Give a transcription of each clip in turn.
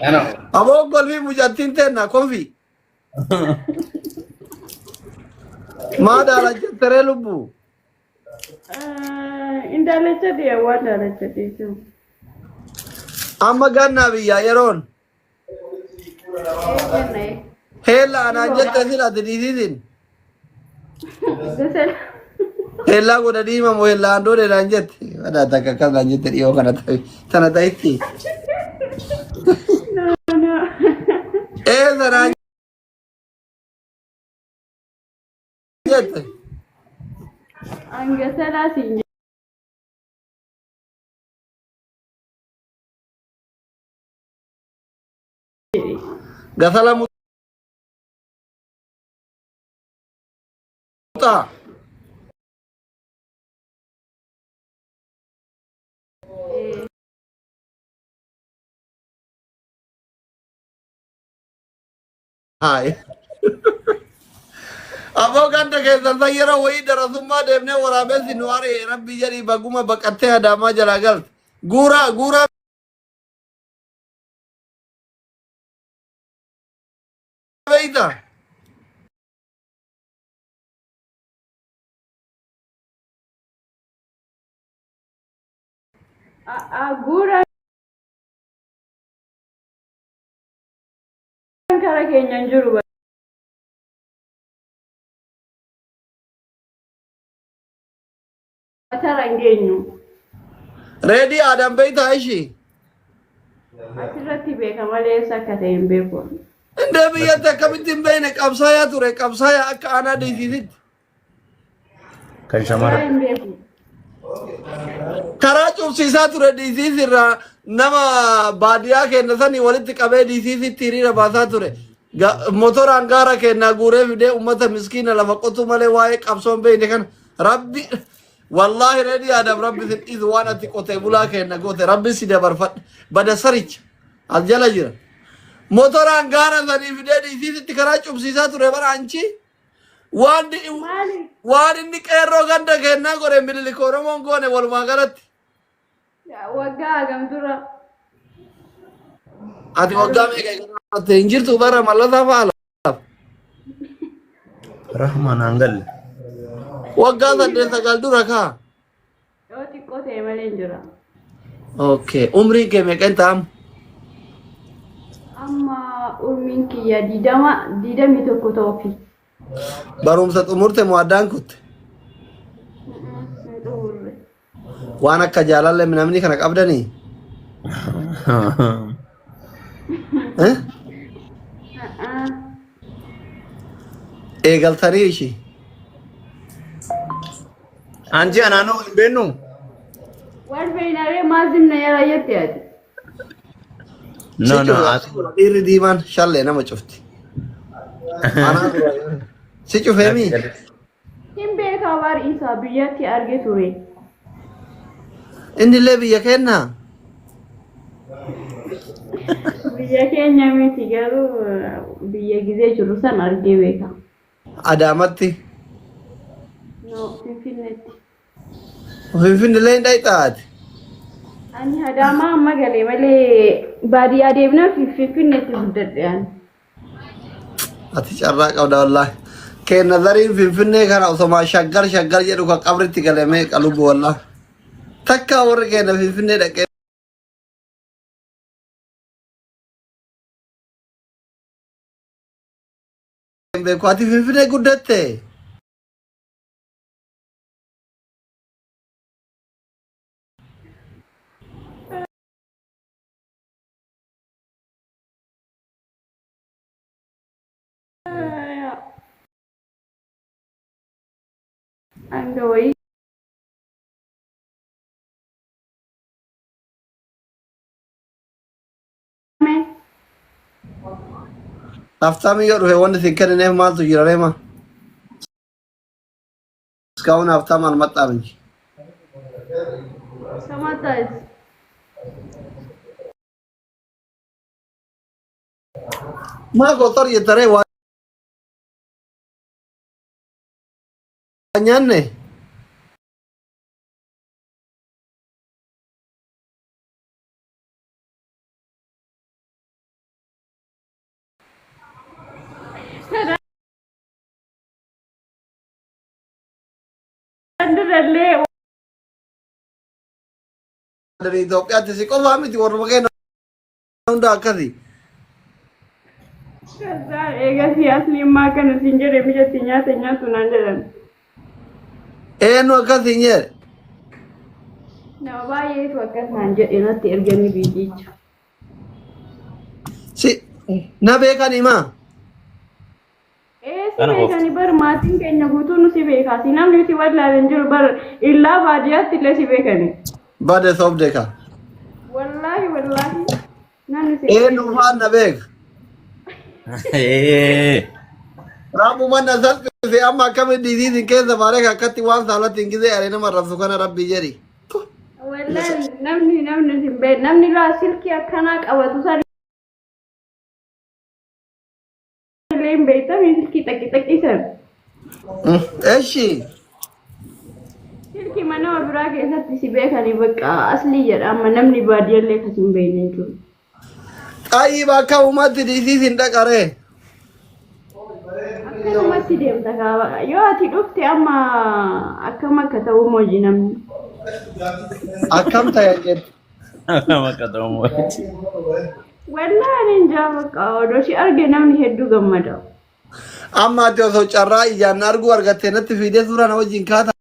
Ano? Abo golfi mujatin tenna konfi. Maada ala jettere lubbu. Indaalcha deemu waan daalacha deemu. Amma ganna biyya yeroon. Eeggannee. Heella anaan jette sila didhiisisin. Gosa Heellaa godha diimamu heellaan doodheedhaan jette. Wadaa takka akkasaan jette dhiyoo kana ta'e. Tana ta'itti. no no. Sanaan jette. Hanga salaasiin jedhe. Gasala mutaa. Hai. Aboo ganda keessan san yeroo wayii darasummaa deemnee waraabessi nu haree rabbi jedhii baguma baqattee adaamaa jalaa galte. Guuraa beeyta. Guuraan karaa keenyaan jiru. Ataraan geenyu. Reedii aadaan beeytaa ishii. Asirratti beeka malee eessa akka ta'e hin beeku. Indee biyyatti akkamitti hin beekne qabsaayaa ture qabsaayaa akka aanaa dhiisiisitti. Kan shamara. Hin beeku. Karaa cubsiisaa ture dhiisiisirraa nama baadiyyaa kenna sanii walitti qabee dhiisiisitti hiriira baasaa ture. Motoraan gaara kennaa guuree fidee uummata miskiina lafa qotu malee waa'ee qabsoon beekne kana rabbi wallaahi reedii aadam rabbi sin dhiisu waan ati qotee bulaa kenna goote rabbi si dabarfadhe bada saricha as jala jira. Motoraan gaara sanii fidee dhiisiisitti karaa cubsiisaa ture bara anchi. Waan inni qeerroo ganda kennaa godhe mililik Oromoon goone walumaa galatti. Waggaa hagam dura. Ati waggaa meeqa eegalte hin jirtu bara mallasaa faala. Rahman Angal. Waggaa 8-9 dura kaa. Yoo xiqqoo ta'e malee hin jira. Okay, umriin kee meeqa ta'am? Amma umriin kiyya 21 ta'uufi. Barumsa xumurte moo addaan kutte? Waan akka jaalallee namni kana qabdanii? Eegaltanii ishii? Anji anaanoo hin beeknu. Waan beeynaree maazimna yara jette ati. No no. Dhiirri diimaan shallee nama cufti. Si cufeemii? Hin beekaa baar isaa biyyatti arge ture. Inni illee biyya kennaa? Biyya keenya miti garuu biyya gizee jiru san argee beeka. Adaamatti? No, Finfinneetti. Finfinne illee hin dhayxaati? Ani Adaamaa amma galee malee baadiyyaa deemnaa Finfinneetti guddadhe ani. Ati carraa qabda wallaahi. Kenna zariin Finfinnee kana osoma shaggar jedhu kan qabritti galee meeqa lubbu wallaahi. Takka warri kenna Finfinnee dhaqee. Beeku ati Finfinnee guddatte? Hanga wayii. Haftaamii yoo dhufe wanti si kennineef maaltu jira reema? Iskaawun haftaamaan maxxaa miti. Samatas. Maa gosoor jettaree waa nyaanne? le dari Ethiopia ti si ko mami ti warma kay unda akasi kaza ega si asli ma kan sinjere mi tinya tunandalan eno akasi nyer na baye to kan manje ina ti ergani bidicha si na bekan ima si beekani bar maatiin keenya guutuu nu si beekaasi namni si wallaaleen jiru bar illaa baadiyyaatti illee si beekani bade sobdeka wallaahi namni si eno fan na bek ramu man nazal fi amma kam disease keza bare ka katti wan salat ingize are na marrafu kana rabbi jeri wallaahi namni si be namni laa silki akkana qabatu sari leen beekta mi silki takkisan eshi silki mana biraa keessatti si beekani bakka asli jedha amma namni baadiyyaallee kas hin beekne jiru ai ba ka umatti disease indaqare akkanumatti deemta kaaba yoo ati dhufte amma akkam akka ta'u moji namni akkam ta'e jet wallaahi ninja bakka odoo si arge namni hedduu gammada amma ati osoo carraa ijaan argu argattee natti fiidee suuraa na wajjin kaata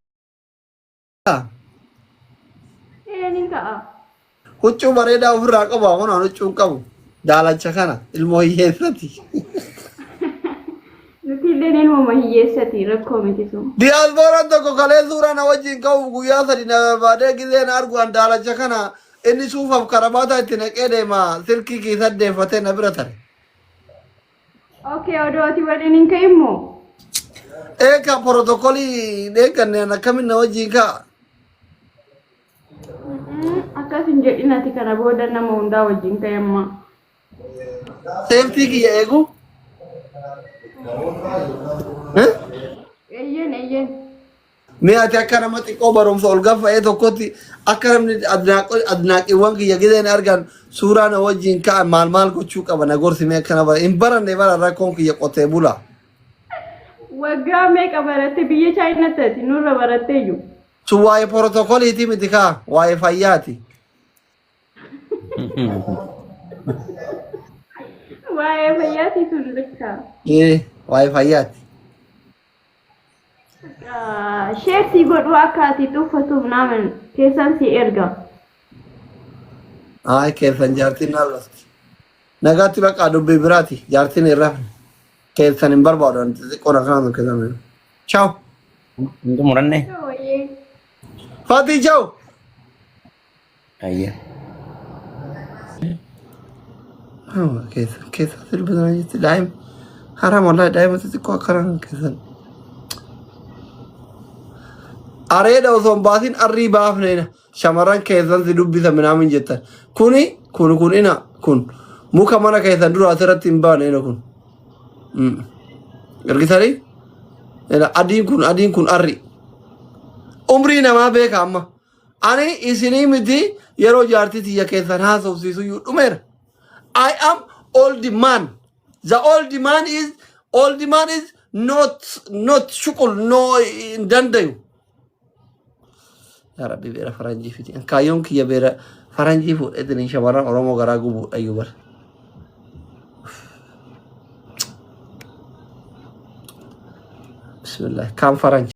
ni ka'a huccuu bareedaa ofirraa qabu amanaan huccuun qabu daalacha kana ilmoo hiyyeessati nuti illee ilmoo hiyyeessati rakkoo miti sun diyaaspooraan tokko kalee suuraa na wajjin qabu guyyaa sadi na baadee gizeen arguan daalacha kana inni suufaaf karabaata itti naqee deema silkii kiisa deeffatee na bira tare okay odoo ati waliin hin ka'immoo eeka protokolii deeganneen akkamin na wajjin ka'a akkas hin jedhin ati kana booda nama hundaa wajjin ka'emma seeftii kiyya eegu eeyyen mee ati akka nama xiqqoo barumsa ol gaffa'ee tokkotti akka namni adnaaqiiwwan kiyya gizeen argan suuraa na wajjin ka'an maal gochuu qaba na gorsimee akkana bara hin baranne bara rakkoon kiyya qotee bula waggaa meeqa baratte biyya chaayinaatti ati nurra baratteeyyu sun waa'ee protokoliiti miti kaa waa'ee fayyaati waa'ee fayyaati sun likka waa'ee fayyaati sheertii godhuu akka ati tuffatuuf naaman keessan si erga ay keessan jaartiin naallasti nagaatti baqqaa dubbii biraati jaartiin hin rafne keessan hin barbaadan xixiqqoodha kanatu keessan ciao Itu murane. Fatih ciao Iya. keessan silbisan jetti daa'im haram wallahi daa'ima xixiqqoo akkanan keessan areeda osoo hin baasin arrii baafneena shamarran keessan si dubbisa minaamin jettan kun ina kun muka mana keessan dura asirratti hin baaneena kun ergisanii adiin kun arri umrii namaa beeka amma ani isinii miti yeroo jaartii tiyya keessan haasofsiisu iyyuu dhumeera I am old man the old man is not shukul no dandayu Ya Rabbi bera faranjii fiti kaayyoon kiyya bera faranjii fuudhetanii shamarran Oromoo garaa gubuudha iyyuu bara bismillah kaan faranjii